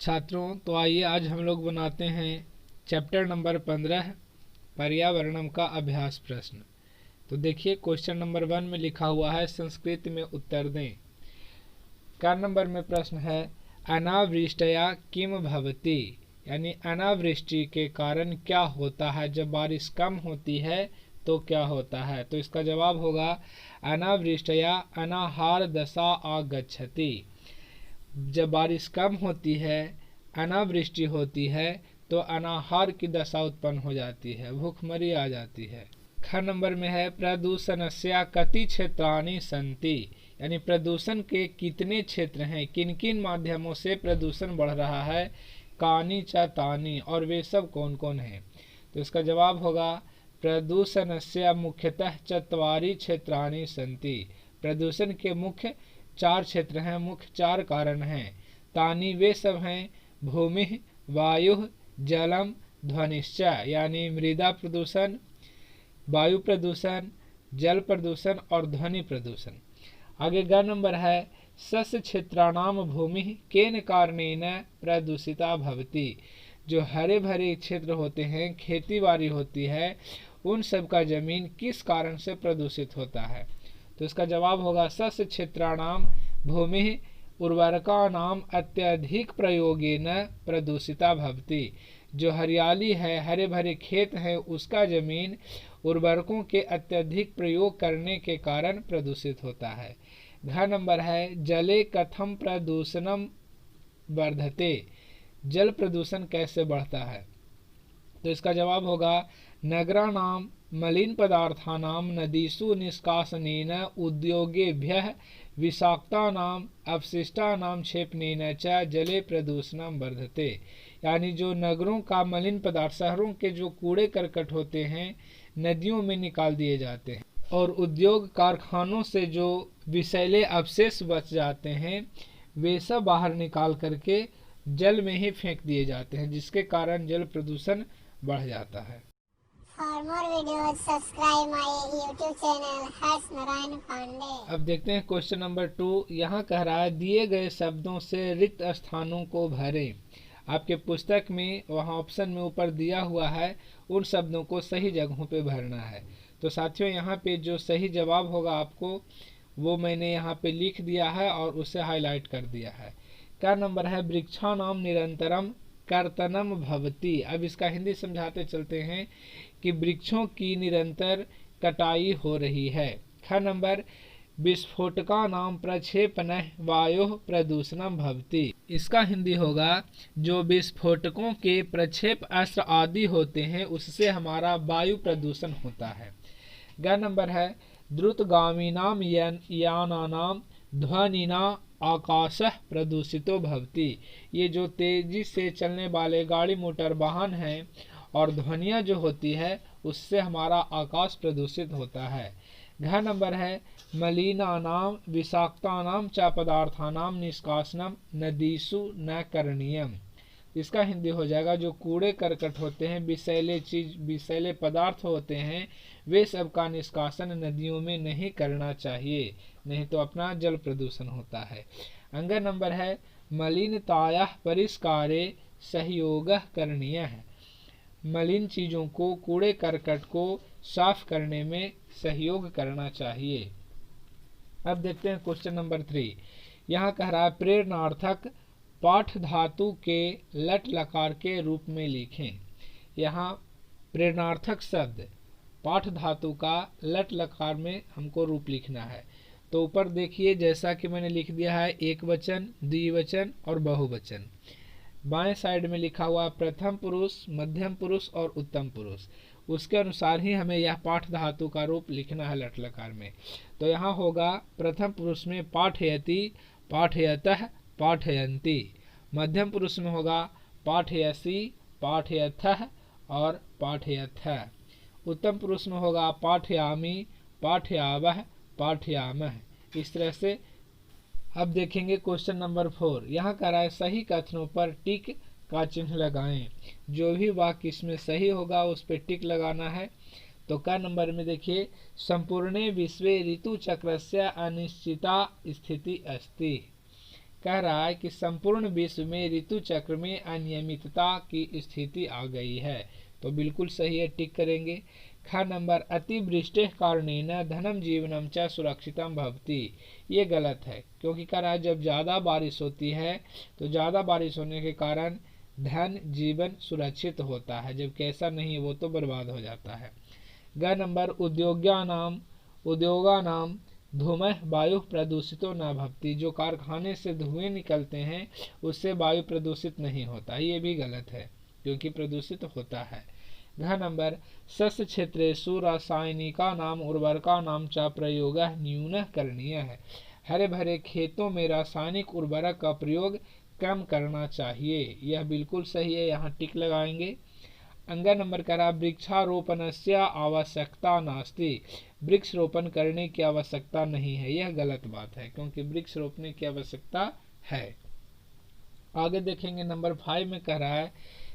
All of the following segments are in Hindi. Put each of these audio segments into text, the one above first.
छात्रों, तो आइए आज हम लोग बनाते हैं चैप्टर नंबर 15 पर्यावरणम का अभ्यास प्रश्न। तो देखिए क्वेश्चन नंबर 1 में लिखा हुआ है संस्कृत में उत्तर दें। क नंबर में प्रश्न है अनावृष्टया किम भवति, यानी अनावृष्टि के कारण क्या होता है, जब बारिश कम होती है तो क्या होता है। तो इसका जवाब होगा अनावृष्टया अनाहार दशा आगच्छति। जब बारिश कम होती है, अनावृष्टि होती है, तो अनाहार की दशा उत्पन्न हो जाती है, भूखमरी आ जाती है। ख नंबर में है प्रदूषणस्या कति क्षेत्राणि सन्ति, यानी प्रदूषण के कितने क्षेत्र हैं, किन किन माध्यमों से प्रदूषण बढ़ रहा है। कानि च तानि, और वे सब कौन कौन हैं। तो इसका जवाब होगा प्रदूषणस्या मुख्यतः चत्वारि क्षेत्राणि सन्ति। प्रदूषण के मुख्य 4 क्षेत्र हैं, मुख्य 4 कारण हैं। तानि वे सब हैं भूमि, वायु, जलम, ध्वनिश्च, यानी मृदा प्रदूषण, वायु प्रदूषण, जल प्रदूषण और ध्वनि प्रदूषण। आगे ग नंबर है सस्य क्षेत्राणाम भूमि केन कारणेन प्रदूषिता भवति। जो हरे भरे क्षेत्र होते हैं, खेती बाड़ी होती है, उन सब का जमीन किस कारण से प्रदूषित होता है। तो इसका जवाब होगा सस्य क्षेत्राणाम भूमि उर्वरकानाम अत्यधिक प्रयोगेन प्रदूषिता भवति। जो हरियाली है, हरे भरे खेत हैं, उसका जमीन उर्वरकों के अत्यधिक प्रयोग करने के कारण प्रदूषित होता है। घ नंबर है जले कथम प्रदूषणम वर्धते। जल प्रदूषण कैसे बढ़ता है। तो इसका जवाब होगा नगराणाम मलिन पदार्थानाम नदीषु निष्कासनेन उद्योगेभ्यः विषाक्तानाम अपशिष्टानाम क्षेपनेन च जले प्रदूषणम वर्धते। यानी जो नगरों का मलिन पदार्थ, शहरों के जो कूड़े करकट होते हैं, नदियों में निकाल दिए जाते हैं, और उद्योग कारखानों से जो विषैले अवशेष बच जाते हैं, वे सब बाहर निकाल करके जल में ही फेंक दिए जाते हैं, जिसके कारण जल प्रदूषण बढ़ जाता है। For more videos, subscribe my YouTube channel हर्ष नारायण पांडे। अब देखते हैं क्वेश्चन नंबर 2। यहाँ कह रहा है दिए गए शब्दों से रिक्त स्थानों को भरें। आपके पुस्तक में वहाँ ऑप्शन में ऊपर दिया हुआ है, उन शब्दों को सही जगहों पे भरना है। तो साथियों यहाँ पे जो सही जवाब होगा आपको, वो मैंने यहाँ पे लिख दिया है और उसे हाईलाइट कर दिया है। क्या नंबर है वृक्षाणाम निरंतरम कर्तनम भवति। अब इसका हिंदी समझाते चलते हैं कि वृक्षों की निरंतर कटाई हो रही है। ख नंबर विस्फोटका नाम प्रक्षेपण वायु प्रदूषणम भवति। इसका हिंदी होगा जो विस्फोटकों के प्रक्षेप अस्त्र आदि होते हैं, उससे हमारा वायु प्रदूषण होता है। ग नंबर है द्रुतगामिनाम यानानाम ध्वनिना आकाशः प्रदूषितो भवति। ये जो तेजी से चलने वाले गाड़ी मोटर वाहन हैं और ध्वनियाँ जो होती है, उससे हमारा आकाश प्रदूषित होता है। घ नंबर है मलिनानाम विषाक्तानाम च पदार्थानाम निष्कासनम नदीषु न करणीयम। इसका हिंदी हो जाएगा जो कूड़े करकट होते हैं, विषैले पदार्थ होते हैं, वे सब का निष्कासन नदियों में नहीं करना चाहिए, नहीं तो अपना जल प्रदूषण होता है। अंग नंबर है मलिनतायाः परिष्कारे सहयोगः करणीयः। मलिन चीजों को, कूड़े करकट को साफ करने में सहयोग करना चाहिए। अब देखते हैं क्वेश्चन नंबर 3। यहाँ कह रहा है प्रेरणार्थक पाठ धातु के लट लकार के रूप में लिखें। यहाँ प्रेरणार्थक शब्द पाठ धातु का लट लकार में हमको रूप लिखना है। तो ऊपर देखिए जैसा कि मैंने लिख दिया है, एक वचन, द्विवचन और बहुवचन। बाएं साइड में लिखा हुआ प्रथम पुरुष, मध्यम पुरुष और उत्तम पुरुष। उसके अनुसार ही हमें यह पाठ धातु का रूप लिखना है लट लकार में। तो यहाँ होगा प्रथम पुरुष में पाठयति, पाठयतः, पाठयन्ति। मध्यम पुरुष में होगा पाठयसि, पाठयथः और पाठयथः। उत्तम पुरुष में होगा पाठयामि, पाठयावः, पाठयामः। इस तरह से अब देखेंगे क्वेश्चन नंबर 4। यहाँ कह रहा है सही कथनों पर टिक का चिन्ह लगाएं। जो भी वाक्य इसमें सही होगा उस पर टिक लगाना है। तो क नंबर में देखिए संपूर्णे विश्वे ऋतु चक्रस्य अनिश्चिता स्थिति अस्ति। कह रहा है कि संपूर्ण विश्व में ऋतु चक्र में अनियमितता की स्थिति आ गई है। तो बिल्कुल सही है, टिक करेंगे। ख नंबर अतिवृष्टि कारणेन धनम जीवनम च सुरक्षितम भवति। ये गलत है, क्योंकि कह रहा है जब ज़्यादा बारिश होती है तो ज़्यादा बारिश होने के कारण धन जीवन सुरक्षित होता है, जबकि ऐसा नहीं, वो तो बर्बाद हो जाता है। ग नंबर उद्योगानाम धूमः वायु प्रदूषितो न भवति। जो कारखाने से धुएं निकलते हैं उससे वायु प्रदूषित नहीं होता। ये भी गलत है, क्योंकि प्रदूषित होता है। घ नंबर सस्य क्षेत्रेषु रासायनिकानाम उर्वरकानाम च प्रयोगः न्यूनः करणीय है। हरे भरे खेतों में रासायनिक उर्वरक का प्रयोग कम करना चाहिए। यह बिल्कुल सही है, यहाँ टिक लगाएंगे। अंग नंबर करा वृक्षारोपणस्य आवश्यकता नास्ति। वृक्ष रोपण करने की आवश्यकता नहीं है। यह गलत बात है, क्योंकि वृक्ष रोपने की आवश्यकता है। आगे देखेंगे नंबर 5 में कह रहा है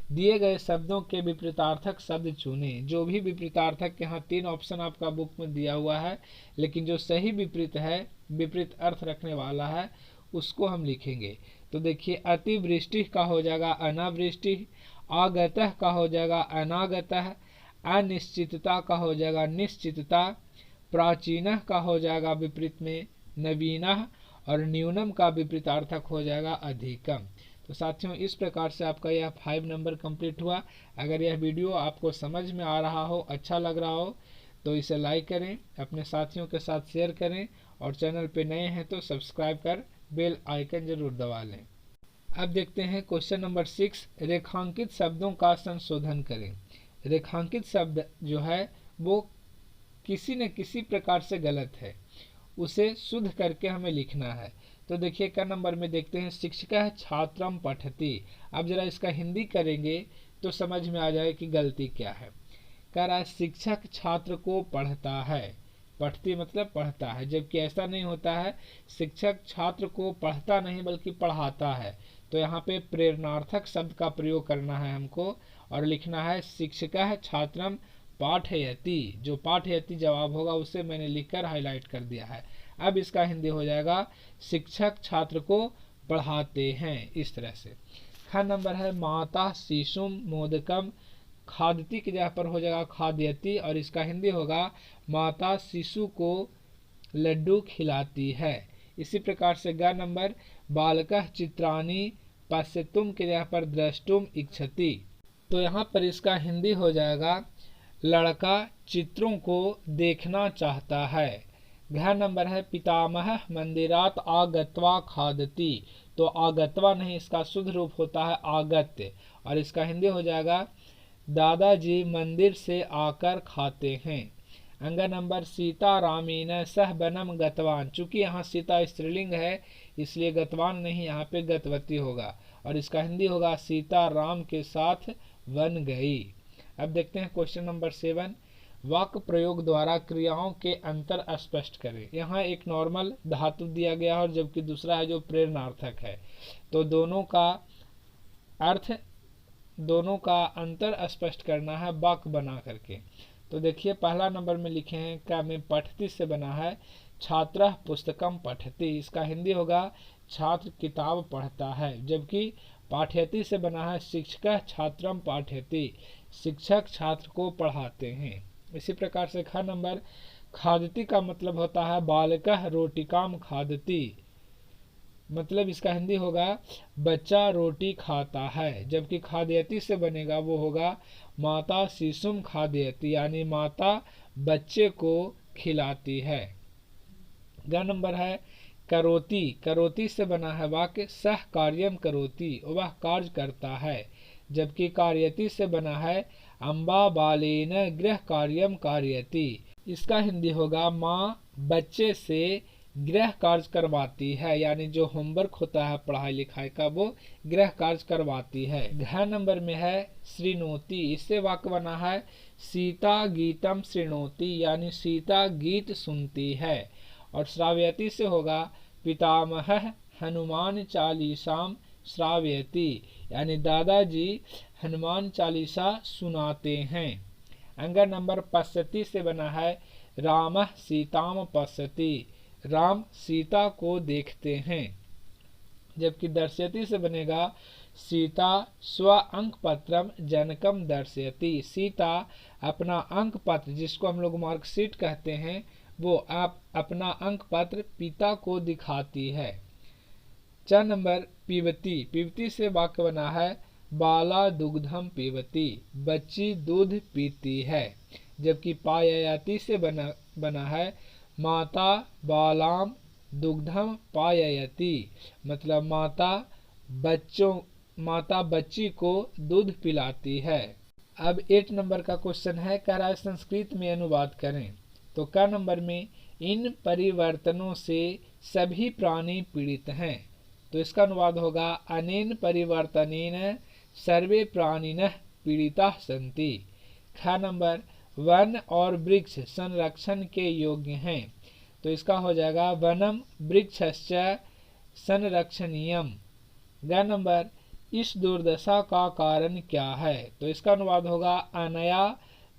दिए गए शब्दों के विपरीतार्थक शब्द चुने। जो भी विपरीतार्थक, यहाँ 3 ऑप्शन आपका बुक में दिया हुआ है, लेकिन जो सही विपरीत है, विपरीत अर्थ रखने वाला है, उसको हम लिखेंगे। तो देखिए अतिवृष्टि का हो जाएगा अनावृष्टि, आगतः का हो जाएगा अनागतः, अनिश्चितता का हो जाएगा निश्चितता, प्राचीन का हो जाएगा विपरीत में नवीनः, और न्यूनम का विपरीतार्थक हो जाएगा अधिकम। तो साथियों इस प्रकार से आपका यह 5 नंबर कंप्लीट हुआ। अगर यह वीडियो आपको समझ में आ रहा हो, अच्छा लग रहा हो, तो इसे लाइक करें, अपने साथियों के साथ शेयर करें, और चैनल पे नए हैं तो सब्सक्राइब कर बेल आइकन जरूर दबा लें। अब देखते हैं क्वेश्चन नंबर 6, रेखांकित शब्दों का संशोधन करें। रेखांकित शब्द जो है वो किसी न किसी प्रकार से गलत है, उसे शुद्ध करके हमें लिखना है। तो देखिए क नंबर में देखते हैं शिक्षिका छात्रम पठति। अब जरा इसका हिंदी करेंगे तो समझ में आ जाए कि गलती क्या है। कह रहा है शिक्षक छात्र को पढ़ता है। पठती मतलब पढ़ता है, जबकि ऐसा नहीं होता है। शिक्षक छात्र को पढ़ता नहीं बल्कि पढ़ाता है। तो यहाँ पे प्रेरणार्थक शब्द का प्रयोग करना है हमको, और लिखना है शिक्षिका छात्रम पाठयति। जो पाठयति जवाब होगा उसे मैंने लिखकर हाईलाइट कर दिया है। अब इसका हिंदी हो जाएगा शिक्षक छात्र को पढ़ाते हैं, इस तरह से। ख नंबर है माता शिशुम मोदकम खादती की जगह पर हो जाएगा खाद्यति, और इसका हिंदी होगा माता शिशु को लड्डू खिलाती है। इसी प्रकार से ग नंबर बालकः चित्राणि पश्यतुम की जगह पर द्रष्टुम इच्छति। तो यहाँ पर इसका हिंदी हो जाएगा लड़का चित्रों को देखना चाहता है। घ नंबर है पितामह मंदिरात आगत्वा खादति। तो आगत्वा नहीं, इसका शुद्ध रूप होता है आगत्य, और इसका हिंदी हो जाएगा दादाजी मंदिर से आकर खाते हैं। अंग नंबर सीता रामेन सह बनम गतवान। चूंकि यहाँ सीता स्त्रीलिंग है इसलिए गतवान नहीं, यहाँ पे गतवती होगा, और इसका हिंदी होगा सीता राम के साथ वन गई। अब देखते हैं क्वेश्चन नंबर 7, वाक्य प्रयोग द्वारा क्रियाओं के अंतर स्पष्ट करें। यहाँ एक नॉर्मल धातु दिया गया है और जबकि दूसरा है जो प्रेरणार्थक है। तो दोनों का अंतर स्पष्ट करना है वाक्य बना करके। तो देखिए पहला नंबर में लिखे हैं क्या में पठती से बना है छात्रः पुस्तकम पठति। इसका हिंदी होगा छात्र किताब पढ़ता है, जबकि पाठयति से बना है शिक्षकः छात्रम पाठयति। शिक्षक छात्र को पढ़ाते हैं। इसी प्रकार से ख नंबर खादती का मतलब होता है बालकः रोटिकाम खादति। मतलब इसका हिंदी होगा बच्चा रोटी खाता है, जबकि खादयति से बनेगा वो होगा माता शिशुम खादयति, यानी माता बच्चे को खिलाती है। ग नंबर है करोति। करोति से बना है वाक्य सह कार्यम करोति, वह कार्य करता है, जबकि कार्यति से बना है अम्बा बालेन गृह कार्यम कार्यति। इसका हिंदी होगा माँ बच्चे से गृह कार्य करवाती है, यानी जो होमवर्क होता है पढ़ाई लिखाई का वो गृह कार्य करवाती है। घ नंबर में है श्रृणोति। इससे वाक्य बना है सीता गीतम श्रृणोति, यानी सीता गीत सुनती है। और श्राव्यति से होगा पितामह हनुमान चालीसाम श्राव्यति, यानी दादाजी हनुमान चालीसा सुनाते हैं। अंग नंबर पश्यति से बना है राम सीताम पश्यति, राम सीता को देखते हैं। जबकि दर्शयति से बनेगा सीता स्व अंक पत्रम जनकम दर्शयति। सीता अपना अंक पत्र, जिसको हम लोग मार्कशीट कहते हैं, वो आप अपना अंक पत्र पिता को दिखाती है। 4 नंबर पीबती। पीबती से वाक्य बना है बाला दुग्धम पीबती, बच्ची दूध पीती है। जबकि पाययति से बना है माता बालाम दुग्धम पाययति, मतलब माता बच्ची को दूध पिलाती है। अब 8 नंबर का क्वेश्चन है, कह रहा है संस्कृत में अनुवाद करें। तो क नंबर में इन परिवर्तनों से सभी प्राणी पीड़ित हैं। तो इसका अनुवाद होगा अनेन परिवर्तनेन सर्वे प्राणिनः पीड़िताः सन्ति। ख नंबर वन और वृक्ष संरक्षण के योग्य हैं। तो इसका हो जाएगा वनम वृक्षश्च संरक्षणीयम। ग नंबर इस दुर्दशा का कारण क्या है। तो इसका अनुवाद होगा अनया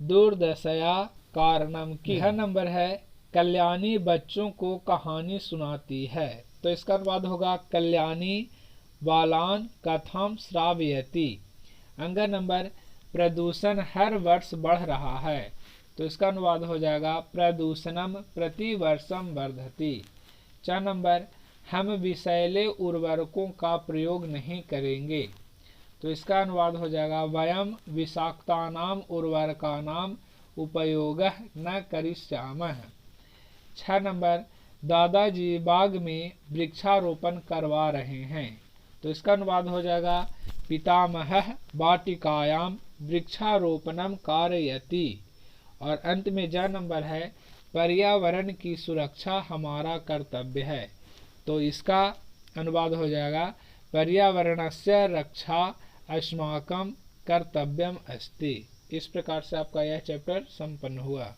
दुर्दशया कारणम की। यह नंबर है कल्याणी बच्चों को कहानी सुनाती है। तो इसका अनुवाद होगा कल्याणी बालान कथाम श्रावयति। अंग नंबर प्रदूषण हर वर्ष बढ़ रहा है। तो इसका अनुवाद हो जाएगा प्रदूषणम प्रति वर्षम वर्धति। 4 नंबर हम विषैले उर्वरकों का प्रयोग नहीं करेंगे। तो इसका अनुवाद हो जाएगा वयम विषाक्तानाम उर्वरकानाम उपयोगः न करिष्यामः। 6 नंबर दादाजी बाग में वृक्षारोपण करवा रहे हैं। तो इसका अनुवाद हो जाएगा पितामहः वाटिकायाम वृक्षारोपणम कारयति। और अंत में ज नंबर है पर्यावरण की सुरक्षा हमारा कर्तव्य है। तो इसका अनुवाद हो जाएगा पर्यावरणस्य रक्षा अस्माकं कर्तव्यम अस्ति। इस प्रकार से आपका यह चैप्टर संपन्न हुआ।